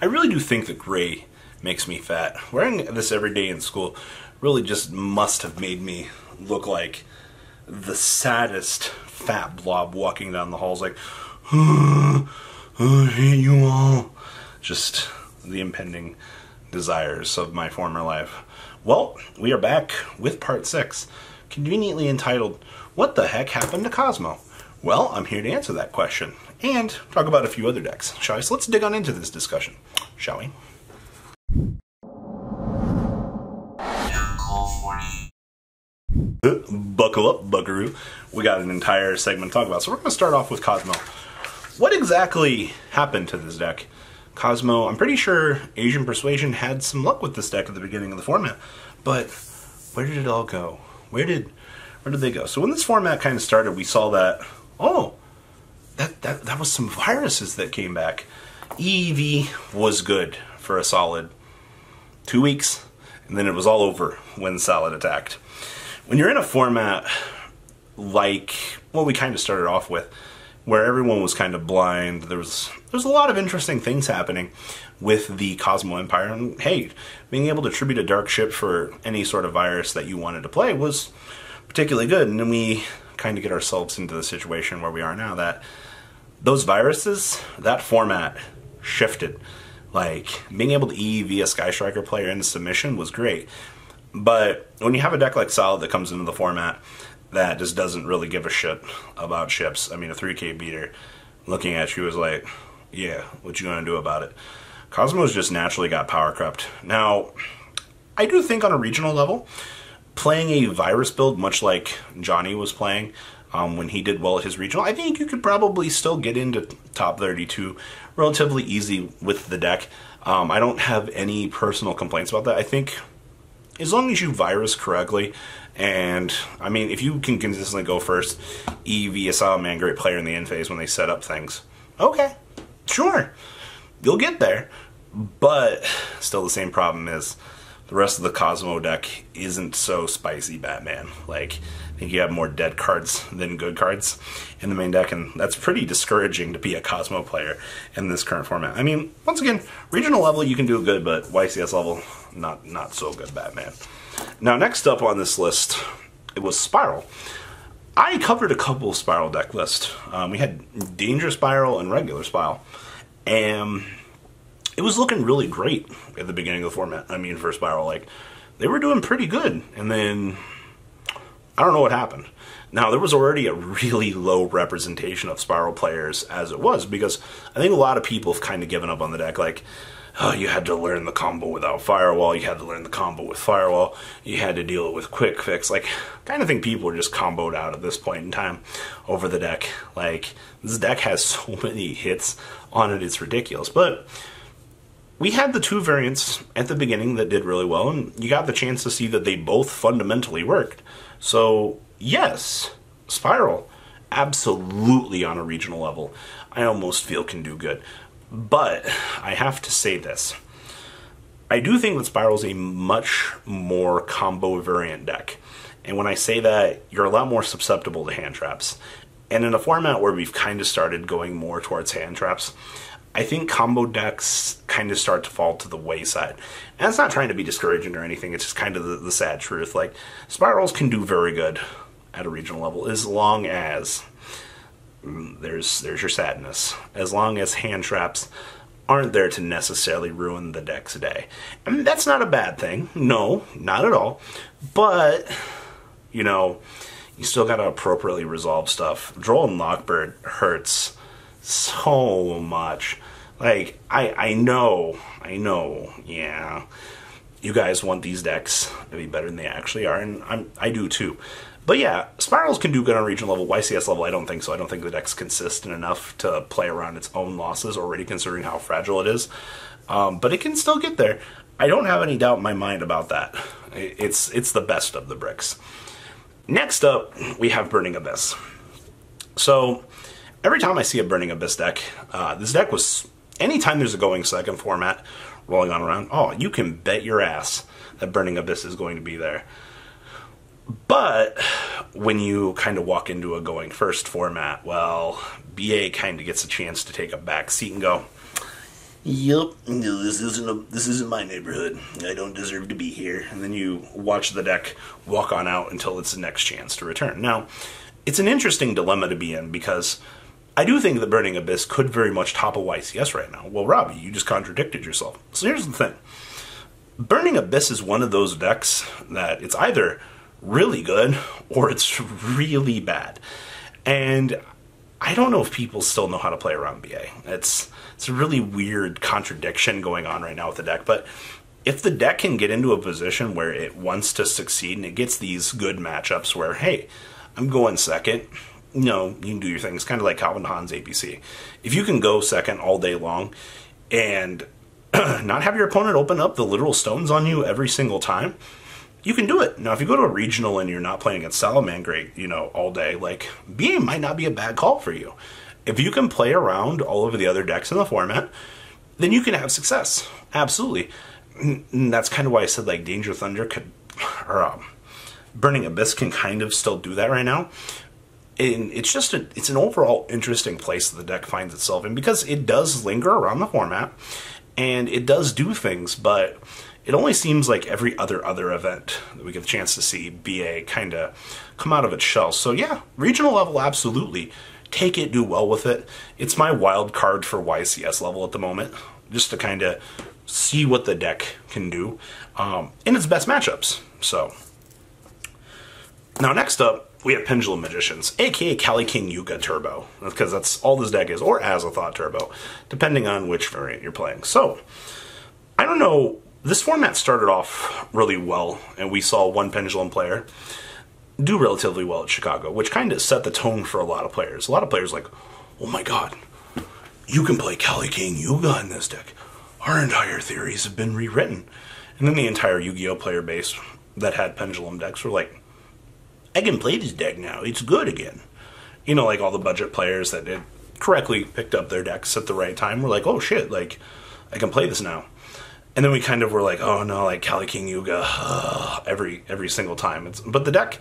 I really do think that gray makes me fat. Wearing this every day in school really just must have made me look like the saddest fat blob walking down the halls like, I hate you all. Just the impending desires of my former life. Well, we are back with part 6, conveniently entitled, What the Heck Happened to Cosmo? Well, I'm here to answer that question, and talk about a few other decks. Shall we? So let's dig on into this discussion, shall we? Buckle up, buckaroo. We got an entire segment to talk about, so we're going to start off with Cosmo. What exactly happened to this deck? Cosmo, I'm pretty sure Asian Persuasion had some luck with this deck at the beginning of the format, but where did it all go? Where did they go? So when this format kind of started, we saw that, oh, that was some viruses that came back. EEV was good for a solid 2 weeks, and then it was all over when Salad attacked. When you're in a format like what we kind of started off with, where everyone was kind of blind, there's a lot of interesting things happening with the Cosmo Empire, and hey, being able to tribute a dark ship for any sort of virus that you wanted to play was particularly good, and then we kind of get ourselves into the situation where we are now, that those viruses, that format shifted. Like, being able to EEV a Sky Striker player into submission was great. But when you have a deck like Salad that comes into the format that just doesn't really give a shit about ships, I mean, a 3K beater looking at you is like, yeah, what you gonna do about it? Cosmo's just naturally got power crept. Now, I do think on a regional level, playing a virus build, much like Johnny was playing when he did well at his regional, I think you could probably still get into top 32 relatively easy with the deck. I don't have any personal complaints about that. I think as long as you virus correctly, and I mean, if you can consistently go first, EV, a Silent Man, great player in the end phase when they set up things, okay, sure, you'll get there. But still the same problem is the rest of the Cosmo deck isn't so spicy, Batman. Like, I think you have more dead cards than good cards in the main deck, and that's pretty discouraging to be a Cosmo player in this current format. I mean, once again, regional level you can do good, but YCS level, not so good, Batman. Now, next up on this list, it was Spiral. I covered a couple of Spiral deck lists. We had Danger Spiral and Regular Spiral, and it was looking really great at the beginning of the format. I mean, for Spiral, like, they were doing pretty good, and then I don't know what happened. Now, there was already a really low representation of Spiral players as it was, because I think a lot of people have kind of given up on the deck. Like, oh, you had to learn the combo without Firewall, you had to learn the combo with Firewall, you had to deal with Quick Fix. Like, kind of think people are just comboed out at this point in time over the deck. Like, this deck has so many hits on it, it's ridiculous. But we had the two variants at the beginning that did really well, and you got the chance to see that they both fundamentally worked. So, yes, Spiral, absolutely on a regional level, I almost feel can do good. But I have to say this. I do think that Spiral is a much more combo variant deck. And when I say that, you're a lot more susceptible to hand traps. And in a format where we've kind of started going more towards hand traps, I think combo decks kind of start to fall to the wayside. And it's not trying to be discouraging or anything, it's just kind of the sad truth. Like, Spirals can do very good at a regional level as long as there's your sadness. As long as hand traps aren't there to necessarily ruin the deck's day. I mean, that's not a bad thing. No, not at all. But, you know, you still gotta appropriately resolve stuff. Droll and Lockbird hurts so much. Like, I know, yeah, you guys want these decks to be better than they actually are, and I do too. But yeah, Spirals can do good on regional level. YCS level, I don't think so. I don't think the deck's consistent enough to play around its own losses already, considering how fragile it is. But it can still get there. I don't have any doubt in my mind about that. It's the best of the bricks. Next up, we have Burning Abyss. So, every time I see a Burning Abyss deck, this deck was, anytime there's a going second format rolling on around, oh, you can bet your ass that Burning Abyss is going to be there. But when you kind of walk into a going first format, well, BA kind of gets a chance to take a back seat and go, Yup, no, this isn't my neighborhood. I don't deserve to be here. And then you watch the deck walk on out until it's the next chance to return. Now, it's an interesting dilemma to be in because I do think that Burning Abyss could very much top a YCS right now. Well, Robbie, you just contradicted yourself. So here's the thing. Burning Abyss is one of those decks that it's either really good or it's really bad. And I don't know if people still know how to play around BA. It's a really weird contradiction going on right now with the deck. But if the deck can get into a position where it wants to succeed and it gets these good matchups where, hey, I'm going second, you can do your things, kind of like Calvin Hahn's APC. If you can go second all day long and not have your opponent open up the literal stones on you every single time, you can do it. Now, if you go to a regional and you're not playing against Salamangreat, all day, like, BA might not be a bad call for you. If you can play around all of the other decks in the format, then you can have success. Absolutely. And that's kind of why I said, like, Danger Thunder could, or Burning Abyss can kind of still do that right now. And it's just it's an overall interesting place that the deck finds itself in because it does linger around the format and it does do things, but it only seems like every other event that we get the chance to see BA kind of come out of its shell. So yeah, regional level, absolutely. Take it, do well with it. It's my wild card for YCS level at the moment, just to kind of see what the deck can do in its best matchups. So now next up, we have Pendulum Magicians, aka Kali King Yugioh Turbo, because that's all this deck is, or Azathoth Turbo, depending on which variant you're playing. So, I don't know, this format started off really well, and we saw one Pendulum player do relatively well at Chicago, which kind of set the tone for a lot of players. A lot of players like, oh my god, you can play Kali King Yugioh in this deck. Our entire theories have been rewritten. And then the entire Yu-Gi-Oh player base that had Pendulum decks were like, I can play this deck now. It's good again. Like all the budget players that had correctly picked up their decks at the right time were like, oh shit, like, I can play this now. And then we kind of were like, oh no, like Kali King Yugioh every single time. But the deck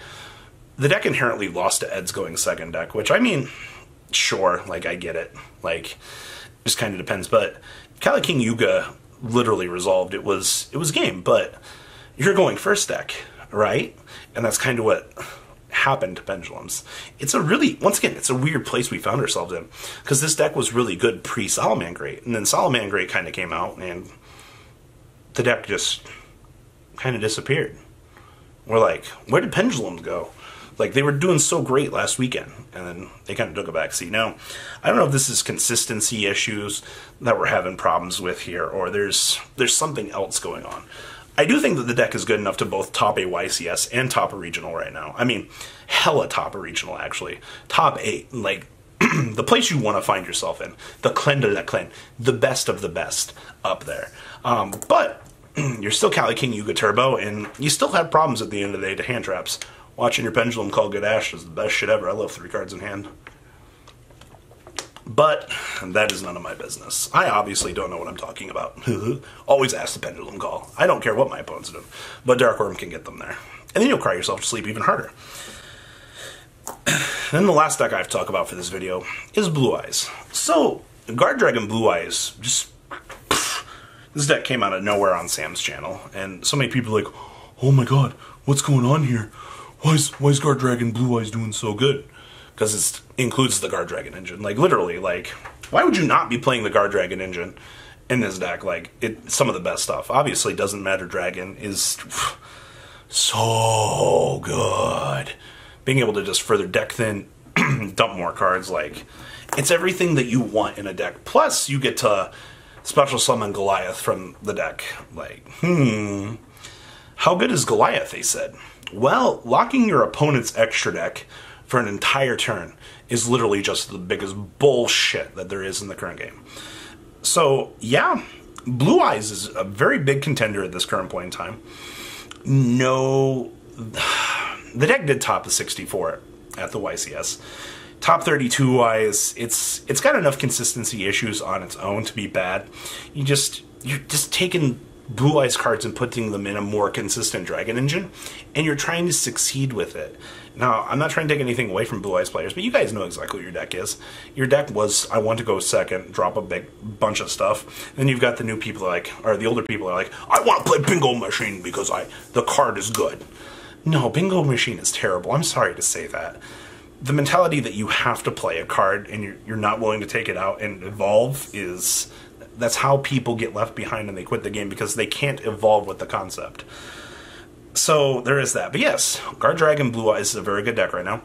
inherently lost to Ed's going second deck, which I mean, sure, like I get it. Like, just kind of depends. But Kali King Yugioh literally resolved. It was game, but you're going first deck, right? And that's kind of what happened to Pendulums. It's a really, once again, it's a weird place we found ourselves in, because this deck was really good pre-Salamangreat, and then Salamangreat kind of came out, and the deck just kind of disappeared. We're like, where did Pendulums go? Like, they were doing so great last weekend, and then they kind of took a back seat. Now, I don't know if this is consistency issues that we're having problems with here, or there's something else going on. I do think that the deck is good enough to both top a YCS and top a regional right now. I mean, hella top a regional, actually. Top 8, like, the place you want to find yourself in. The clan de la clan. The best of the best up there. But you're still Kali King Yugioh Turbo, and you still have problems at the end of the day to hand traps. Watching your Pendulum call Good Ash is the best shit ever. I love 3 cards in hand. But that is none of my business. I obviously don't know what I'm talking about. Always ask the Pendulum call. I don't care what my opponents do. But Dark Worm can get them there. And then you'll cry yourself to sleep even harder. Then the last deck I have to talk about for this video is Blue Eyes. So, Guard Dragon Blue Eyes, just... this deck came out of nowhere on Sam's channel. And so many people are like, oh my god, what's going on here? Why is Guard Dragon Blue Eyes doing so good? Because it includes the Guard Dragon engine. Like, literally, like, why would you not be playing the Guard Dragon engine in this deck? Like, it's some of the best stuff. Obviously, Doesn't Matter Dragon is so good. Being able to just further deck thin, dump more cards, like, it's everything that you want in a deck. Plus, you get to special summon Goliath from the deck. Like, how good is Goliath, they said? Well, locking your opponent's extra deck for an entire turn is literally just the biggest bullshit that there is in the current game. So, yeah, Blue Eyes is a very big contender at this current point in time. No, the deck did top the 64 at the YCS. Top 32 wise, it's got enough consistency issues on its own to be bad. You're just taking Blue Eyes cards and putting them in a more consistent Dragon engine, and you're trying to succeed with it. Now, I'm not trying to take anything away from Blue Eyes players, but you guys know exactly what your deck is. Your deck was, I want to go second, drop a big bunch of stuff. Then you've got the new people like, or the older people are like, I want to play Bingo Machine because the card is good. No, Bingo Machine is terrible. I'm sorry to say that. The mentality that you have to play a card and you're not willing to take it out and evolve that's how people get left behind and they quit the game, because they can't evolve with the concept. So there is that. But yes, Guard Dragon Blue Eyes is a very good deck right now.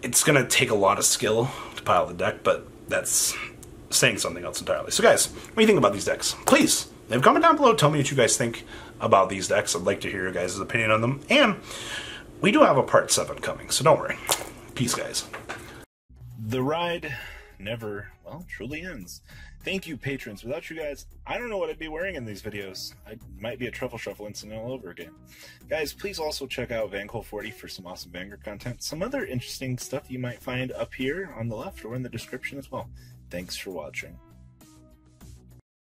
It's going to take a lot of skill to pile the deck, but that's saying something else entirely. So guys, what do you think about these decks? Please, leave a comment down below. Tell me what you guys think about these decks. I'd like to hear your guys' opinion on them. And we do have a part 7 coming, so don't worry. Peace, guys. The ride never, well, truly ends. Thank you, patrons. Without you guys, I don't know what I'd be wearing in these videos. I might be a Truffle Shuffle incident all over again. Guys, please also check out Vanquil40 for some awesome Vanguard content. Some other interesting stuff you might find up here on the left or in the description as well. Thanks for watching.